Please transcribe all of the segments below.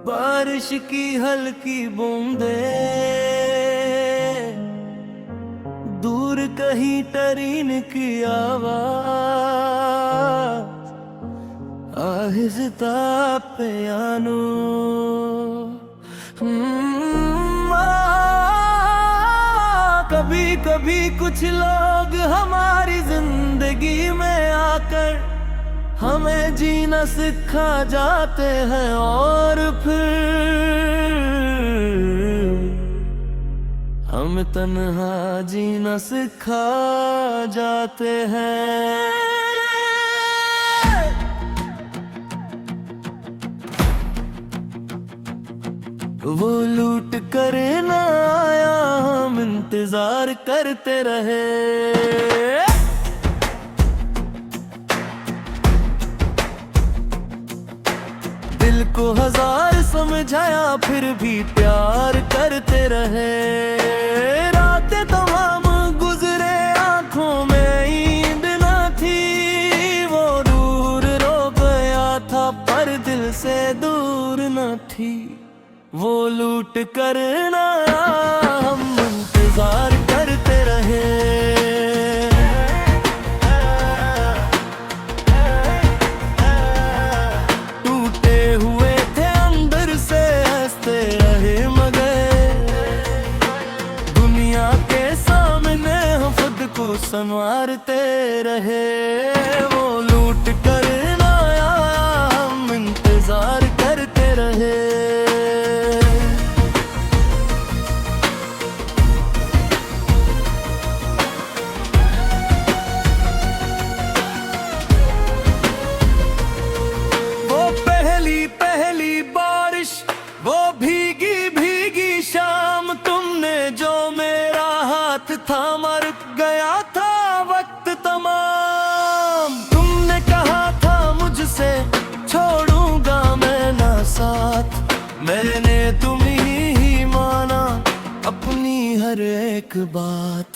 बारिश की हल्की बूंदे, दूर कहीं टरीन की आवाज, आहिस्ता पियानो। कभी कभी कुछ लोग हमारी जिंदगी में आकर हमें जीना सिखा जाते हैं, और फिर हम तन्हा जीना सिखा जाते हैं। वो लूट कर ना आया, हम इंतजार करते रहे। दिल को हजार समझाया, फिर भी प्यार करते रहे। रातें तमाम गुजरे, आंखों में नींद न थी। वो दूर रो गया था, पर दिल से दूर न थी। वो लूट कर ना आया, हम इंतजार करते रहे। टूटे हुए थे अंदर से, हंसते रहे मगर दुनिया के सामने हम खुद को संवारते रहे। वो लूट कर ना आया, हम इंतजार करते रहे। पहली बारिश, वो भीगी भीगी शाम, तुमने जो मेरा हाथ थामा, रुक गया था वक्त तमाम। तुमने कहा था मुझसे छोड़ूंगा मैं ना साथ, मैंने तुम्हीं ही माना अपनी हर एक बात।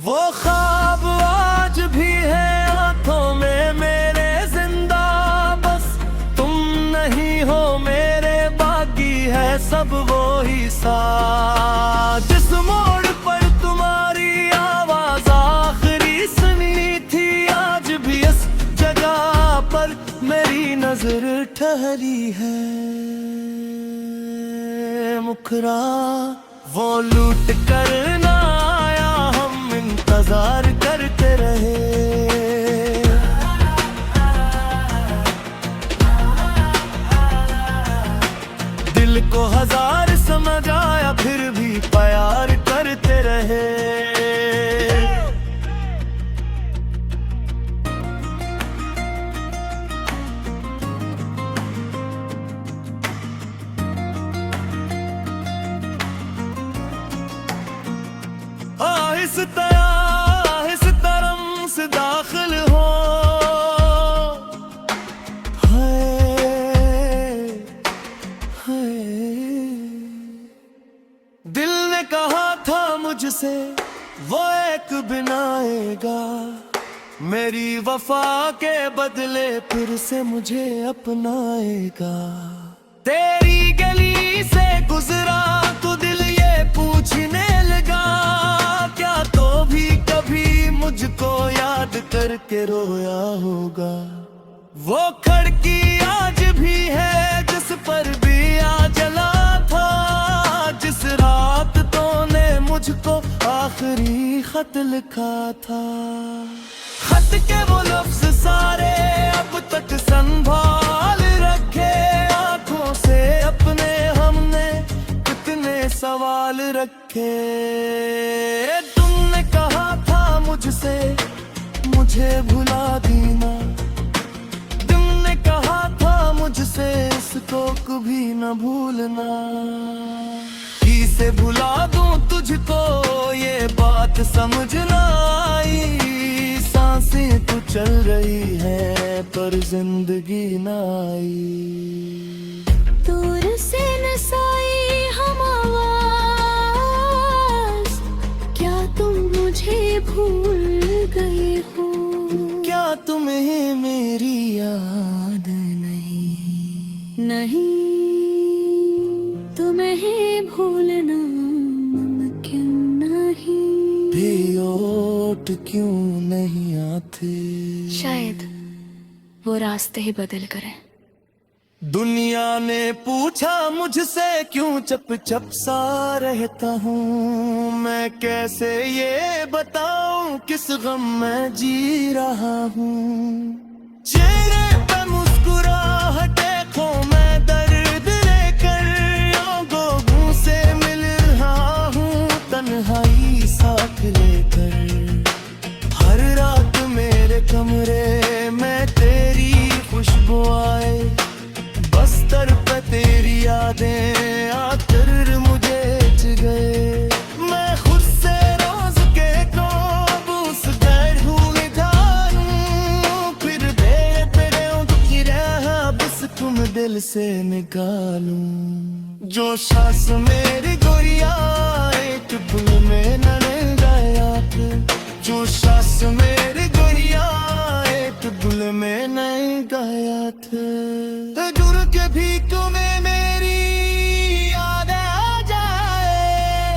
वो ख्वाब आज भी है आंखों में मेरे जिंदा, बस तुम नहीं हो मेरे, बाकी है सब वो ही साथ। जिस मोड़ पर तुम्हारी आवाज आखिरी सुनी थी, आज भी इस जगह पर मेरी नजर ठहरी है। मुखरा वो लूट कर ना आया, हम इंतजार करते रहे। दिल को हजार समझ आया, फिर भी प्यार करते रहे। आहिस्ता रम से दाखिल हो, दिल ने कहा था मुझसे वो एक बनाएगा, मेरी वफा के बदले फिर से मुझे अपनाएगा। तेरी गली से गुजरा तो दिल ये पूछने लगा, क्या तो भी कभी मुझको याद करके रोया होगा। वो खिड़की आज भी है जिस पर दिया जला था, जिस रात तूने मुझको आखिरी खत लिखा था। खत के वो लफ्ज सारे अब तक संभाल रखे, आंखों से अपने हमने कितने सवाल रखे। तुमने कहा था मुझसे मुझे भुला देना, तुमने कहा था मुझसे इसको कभी न भूलना। किसे भुला दूं तुझको ये बात समझ ना आई, सांसें तो चल रही है पर जिंदगी ना आई। दूर से नसाई हम आवाज, क्या तुम मुझे भूल गई हूँ। क्या तुम्हें मेरी याद नहीं? नहीं, तुम्हें भूलना मुमकिन नहीं। भी ओट क्यों नहीं आते? शायद वो रास्ते ही बदल कर है। दुनिया ने पूछा मुझसे क्यों चप चप सा रहता हूँ। मैं कैसे ये बताऊं किस गम में जी रहा हूँ। चेहरे पे मुस्कुराहटे खो मैं दर्द लेकर लोगों से मिल रहा हूँ। तन्हाई साथ लेकर हर रात मेरे कमरे में तेरी खुशबू आए। बस्तर पे तेरी यादें आकर मुझे च गए। मैं खुद से रोज के काबूस गैर हुए जानूं। फिर तेरे दुखी रहा बस तुम दिल से निकालूं। जो सांस मेरी गोरिया एक बुल में न गया था। जो सांस मेरी गोरिया एक बुल में नहीं गया था। जुड़ के भी तुम्हें मेरी याद आ जाए।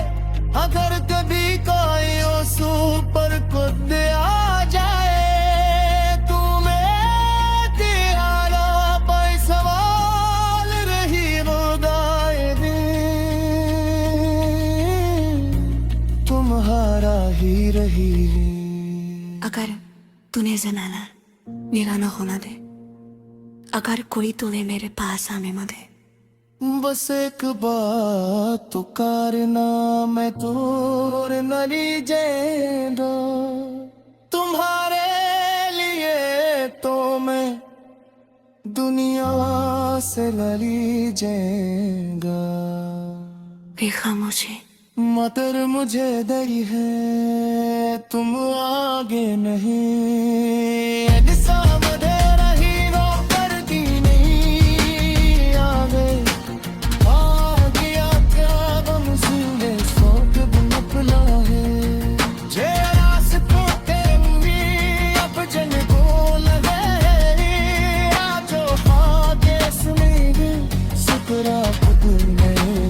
अगर कभी कोई ओसू पर खुद आ जाए। तुम्हें तेरा कोई सवाल रही रोदाए दिन तुम्हारा ही रही। अगर तूने जनाना वीराना होना दे। अगर कोई तूने मेरे पास आने न दे। बस एक बात तो करना मैं तोर नली जेंदो। तुम्हारे लिए तो मैं दुनिया से लली जाएगा। वे खामोशी मगर मुझे डरी है तुम आगे नहीं। ऐसा मुझे रही रो करती नहीं आगे। आ गया क्या गम सीने सोच बनपला है। जे रास्तों के भी अब जन बोल है। आजो आगे सुनेंगे सुकरा खुद नहीं।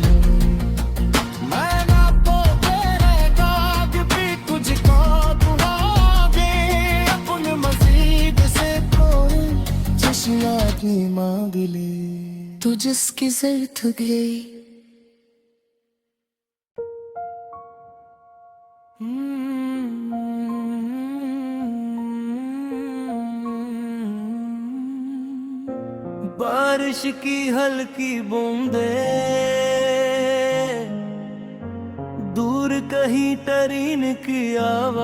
मैं ना तो तेरे दाग भी तुझको दुआगे। अपने मजीद से कोई चश्मा की मांग ले। तू जिसकी जर्द गई। बारिश की हल्की बूंदे दूर कहीं टरीन की आवाज।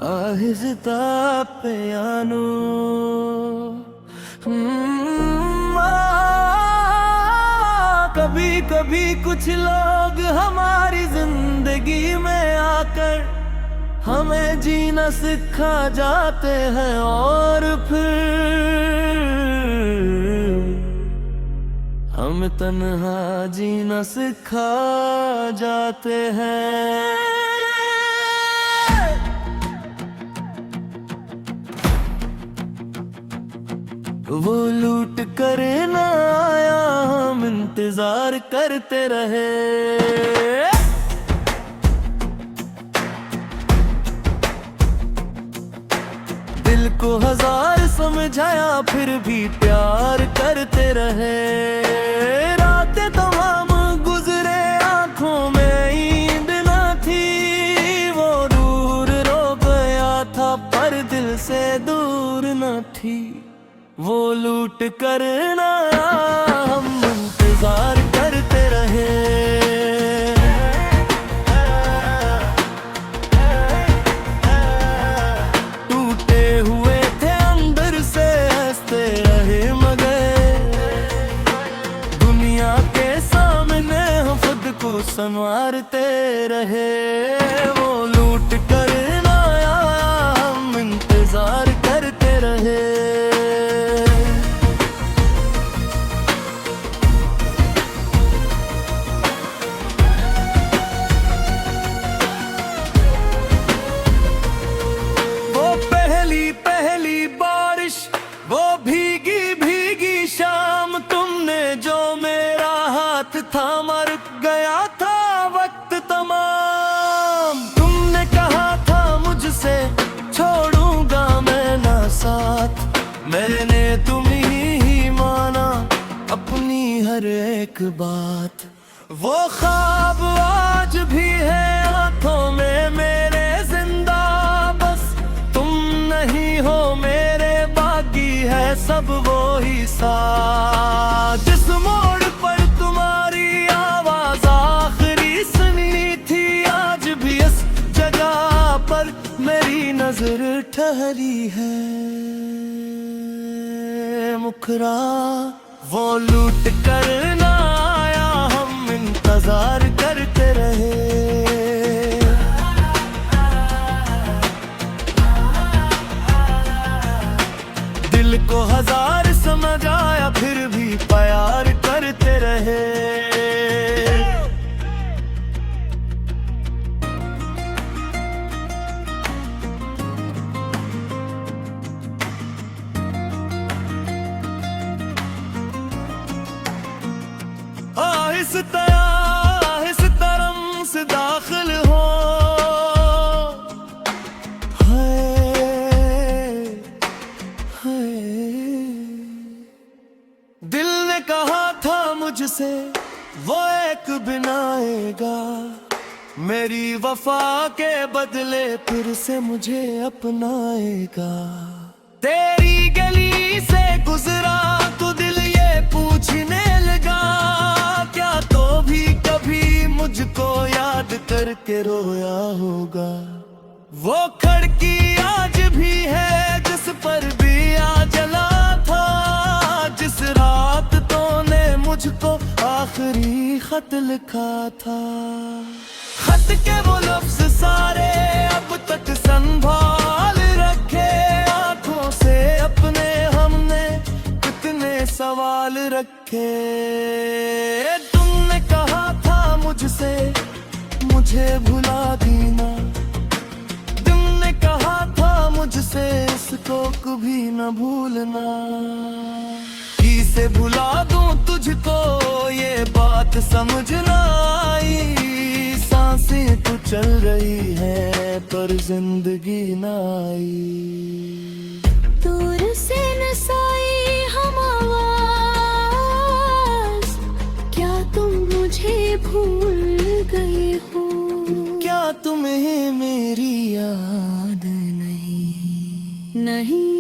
आहिस्ता पियानो कभी कभी कुछ लोग हमारी जिंदगी में आकर हमें जीना सिखा जाते हैं। और फिर हम तन्हा जीना सिखा जाते हैं। वो लूट कर ना आया हम इंतजार करते रहे। दिल को हजार समझाया फिर भी प्यार करते रहे। रातें तमाम गुजरे आंखों में नींद न थी। वो दूर रो गया था पर दिल से दूर न थी। वो लूट कर ना हम इंतजार करते रहे। टूटे हुए थे अंदर से हंसते रहे मगर दुनिया के सामने हम खुद को संवारते रहे। वो लूट कर ना हम इंतजार करते रहे। एक बात, वो ख्वाब आज भी है आंखों में मेरे जिंदा, बस तुम नहीं हो मेरे, बाकी है सब वो ही साथ। जिस मोड़ पर तुम्हारी आवाज आखिरी सुनी थी, आज भी इस जगह पर मेरी नजर ठहरी है। मुखरा वो लूट कर ना आया, हम इंतजार करते रहे। दिल को हजार समझ आया, फिर भी प्यार करते रहे। इस तरम से दाखिल हो, दिल ने कहा था मुझसे वो एक दिन आएगा, मेरी वफा के बदले फिर से मुझे अपनाएगा। तेरी गली से गुजरा तो दिल ये पूछने लगा, क्या तो भी कभी मुझको याद करके रोया होगा। वो खिड़की आज भी है जिस पर दिया जला था, जिस रात तूने मुझको आखिरी खत लिखा था। खत के वो लफ्ज सारे अब तक संभाल रखे, आंखों से अपने हमने कितने सवाल रखे। तुमने कहा था मुझसे मुझे भुला देना, तुमने कहा था मुझसे इसको कभी न भूलना। किसे भुला दूं तुझको ये बात समझ ना आई, सांसें तो चल रही है पर जिंदगी ना आई। दूर से नसाई हम आवाज, क्या तुम मुझे भूल गए हो? क्या तुम्हें मेरी याद नहीं? नहीं,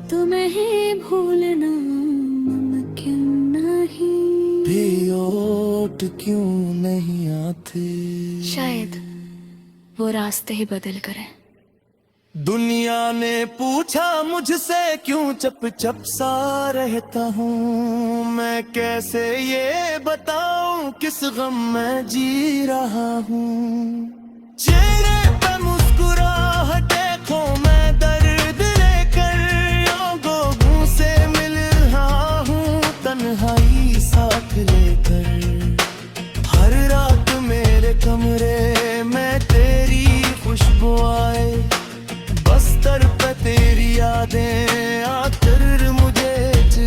तुम्हें भूलना मुमकिन नहीं। भी ओट क्यों नहीं आते? शायद वो रास्ते ही बदल करें। दुनिया ने पूछा मुझसे क्यों चप चप सा रहता हूँ, मैं कैसे ये बताऊं किस गम में जी रहा हूँ। चेहरे पे मुस्कुराहट देखो मैं दर्द लेकर, लोगों से मिल रहा हूँ तन्हाई साथ लेकर। हर रात मेरे कमरे में तेरी खुशबू आए, बस्तर पे तेरी यादें आकर मुझे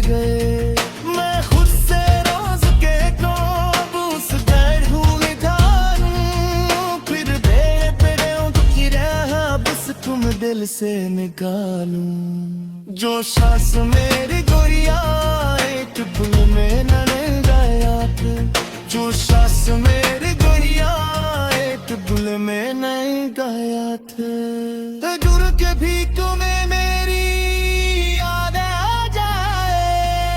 गए। मैं खुद से रोज के काबूस बैठूं निधारूं, फिर बेपरे दुखी रहा बस तुम दिल से निकालूं। जो सांस मेरी गोरिया एक पल में न गया था, जो सांस मेरी गोरिया एक पल में नहीं गया था। जुड़ के भी तुम्हें मेरी याद आ जाए,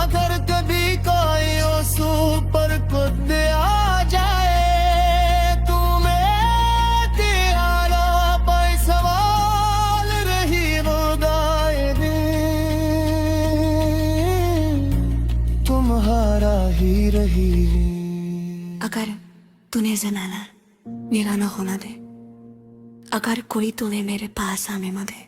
अगर कभी कोई ओसू पर खुद आ जाए, तुम्हें तेरा कोई सवाल रही रोदाए तुम्हारा ही रही। अगर तूने जनाना वीराना होना दे, अगर कोई तूने मेरे पास आने न दे,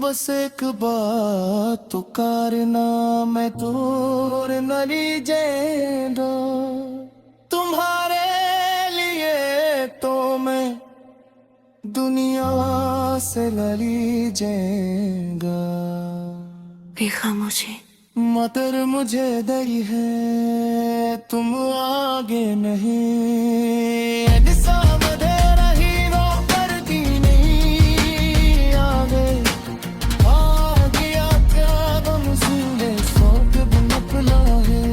बस एक बात तो करना मैं तोर नली जेंदो, तुम्हारे लिए तो मैं दुनिया से लली जाएगा। खामोशी मगर मुझे डरी है तुम आगे नहीं, आ गया क्या गम सीने सौंप नपला है।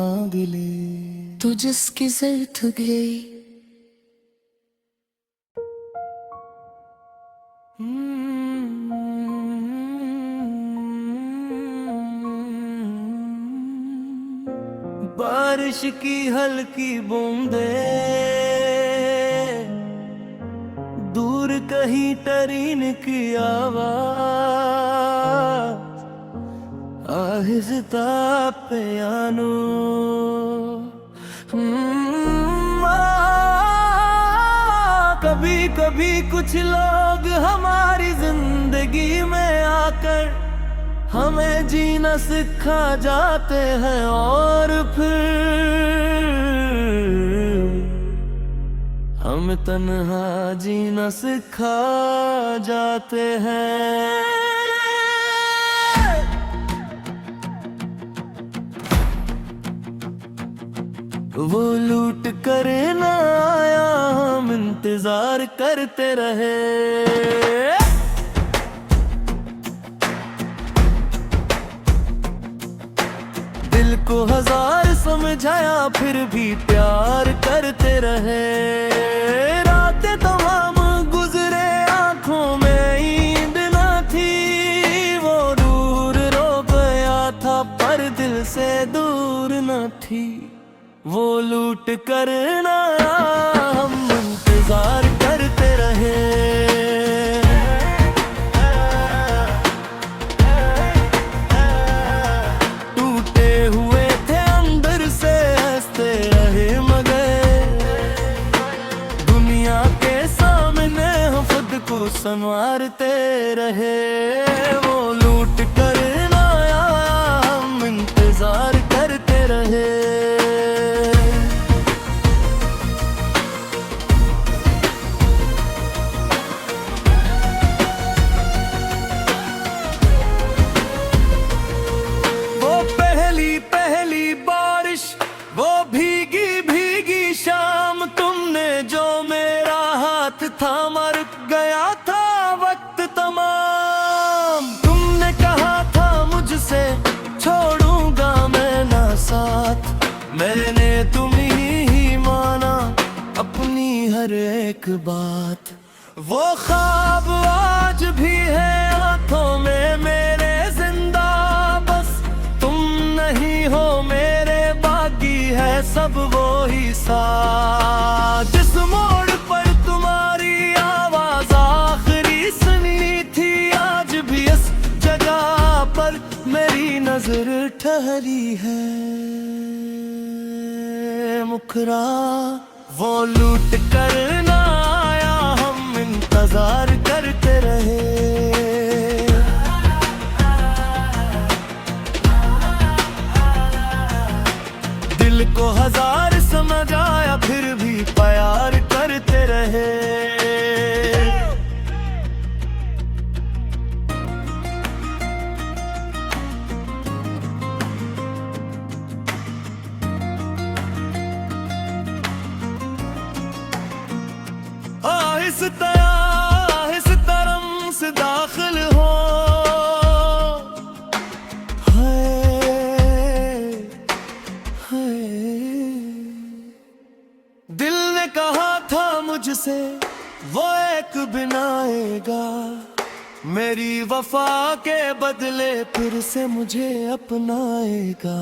मांग ले। तू जिसकी ज़िद गई बारिश की हल्की बूंदे दूर कहीं टरीन की आवाज आहिस्ता पियानो कभी कभी कुछ लोग हमारी जिंदगी में आकर हमें जीना सिखा जाते हैं और फिर हम तन्हा जीना सिखा जाते हैं। वो लूट कर ना आया हम इंतजार करते रहे। दिल को हजार समझाया फिर भी प्यार करते रहे। रातें तमाम गुजरे आंखों में नींद न थी। वो दूर रो गया था पर दिल से दूर न थी। वो लूट कर ना आया हम इंतजार करते रहे। संवारते रहे। वो लूट कर ना आया हम इंतजार करते रहे। वो पहली पहली बारिश वो भीगी भीगी शाम तुमने जो मेरा हाथ थामा रुक गया था वक्त तमाम। तुमने कहा था मुझसे छोड़ूंगा मैं ना साथ। मैंने तुम्हीं ही माना अपनी हर एक बात। वो ख्वाब आज भी है हाथों में मेरे जिंदा। बस तुम नहीं हो मेरे बाकी है सब वो ही साथ। जिस मोड़ पर तुम्हारी आवाज आखिरी सुनी थी आज भी इस जगह पर मेरी नजर ठहरी है। मुखरा वो लूट कर ना आया हम इंतजार करते रहे। दिल को हजार समझ आया फिर भी प्यार करते रहे। आहिस्ता रम से दाखिल हो। दिल ने कहा था मुझसे वो एक बिन आएगा। मेरी वफा के बदले फिर से मुझे अपनाएगा।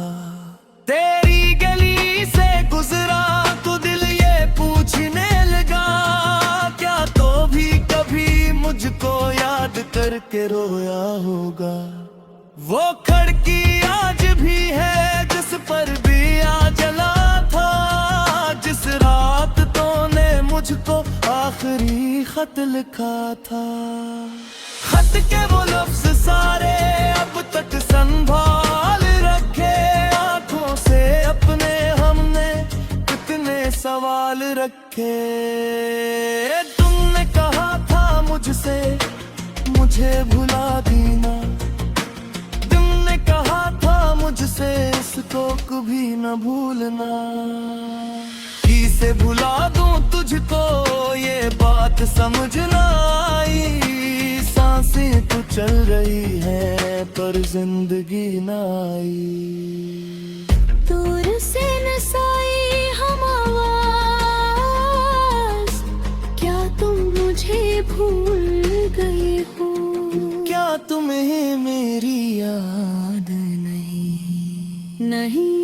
तेरी गली से गुजरा तो दिल ये पूछने लगा क्या तो भी कभी मुझको याद करके रोया होगा। वो खिड़की आज भी है जिस पर भी आ जला था। जिस रात तूने मुझको आखिरी खत लिखा था। खत के वो लफ्ज सारे अब तक संभाल रखे। आंखों से अपने हमने कितने सवाल रखे। तुमने कहा था मुझसे मुझे भुला देना। तुमने कहा था मुझसे इसको कभी न भूलना। किसे भुला दूं तुझको ये बात समझ ना आई। सांसें तो चल रही है पर जिंदगी ना आई। दूर से नसाई हम आवाज, क्या तुम मुझे भूल गए हो? क्या तुम्हें मेरी याद नहीं? नहीं,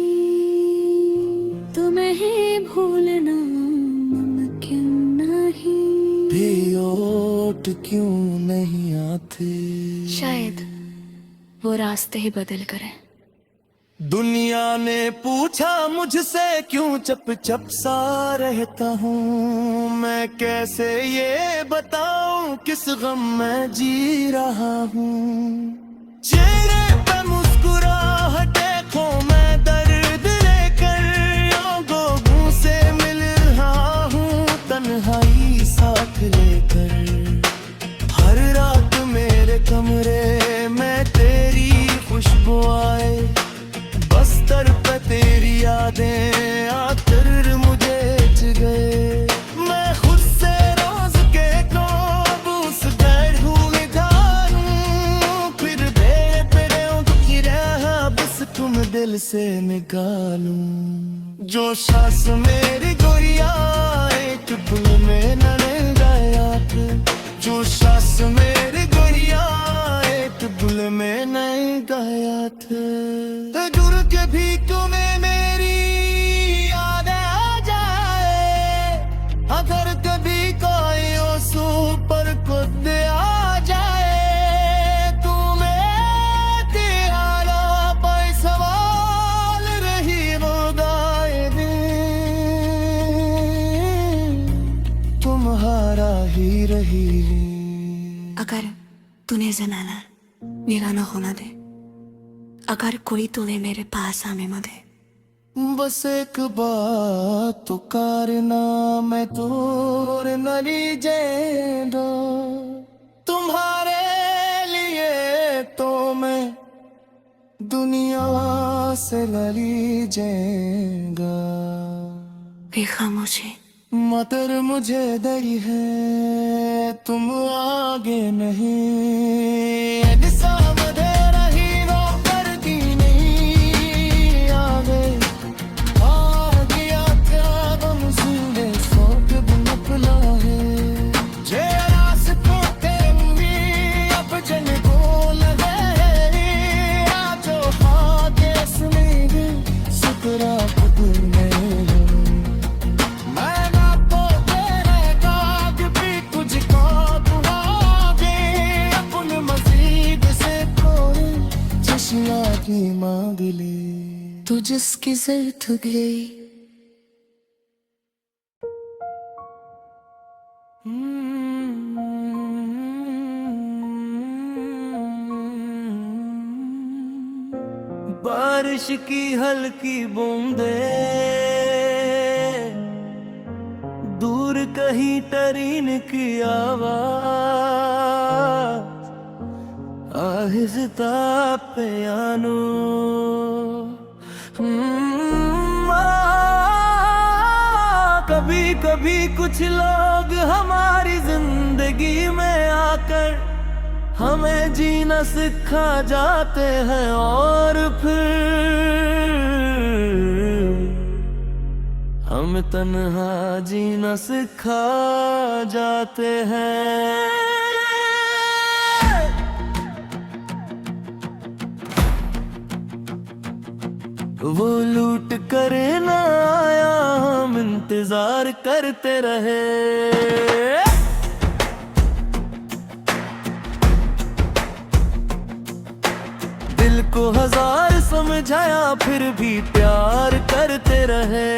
तुम्हें भूलना मुमकिन नहीं। भी ओट क्यों नहीं आते? शायद वो रास्ते ही बदल करे। दुनिया ने पूछा मुझसे क्यों चप चप सा रहता हूँ, मैं कैसे ये बताऊं किस गम में जी रहा हूँ। चेहरे पे मुस्कुराहटे खो मैं दर्द लेकर, लोगों से मिल रहा हूँ तन्हाई साथ लेकर। हर रात मेरे कमरे में तेरी खुशबू आए, बस्तर पे तेरी यादें आकर मुझे गए। मैं खुद से रोज के काबूस बैठूं निधारूं, फिर बेपरों की राह बस तुम दिल से निकालूं। जो सांस मेरी गोरिया एक पल में न गया था, जो सांस मेरी गोरिया एक पल में न गया था। दूर के भी तुम्हें मेरी याद आ जाए, अगर कभी कोई ओसू पर खुद आ जाए, तुम्हें तेरा पर सवाल रही रोदाए दिन, तुम्हारा ही रही। अगर तूने जनाना वीराना होना दे, अगर कोई तूने मेरे पास आने न दे। बस एक बात तो करना, मैं दूर न लीजेंडो, तुम्हारे लिए तो मैं दुनिया से न लीजेगा। वे खामोशी मगर मुझे डर है तुम आगे नहीं, की मांग ले तू जिसकी ज़र्द गई। बारिश की हल्की बूंदे दूर कहीं टरीन की आवाज, आहिस्ता पियानो कभी कभी कुछ लोग हमारी जिंदगी में आकर हमें जीना सिखा जाते हैं, और फिर हम तन्हा जीना सिखा जाते हैं। वो लूट कर ना आया, हम इंतजार करते रहे। दिल को हजार समझाया फिर भी प्यार करते रहे।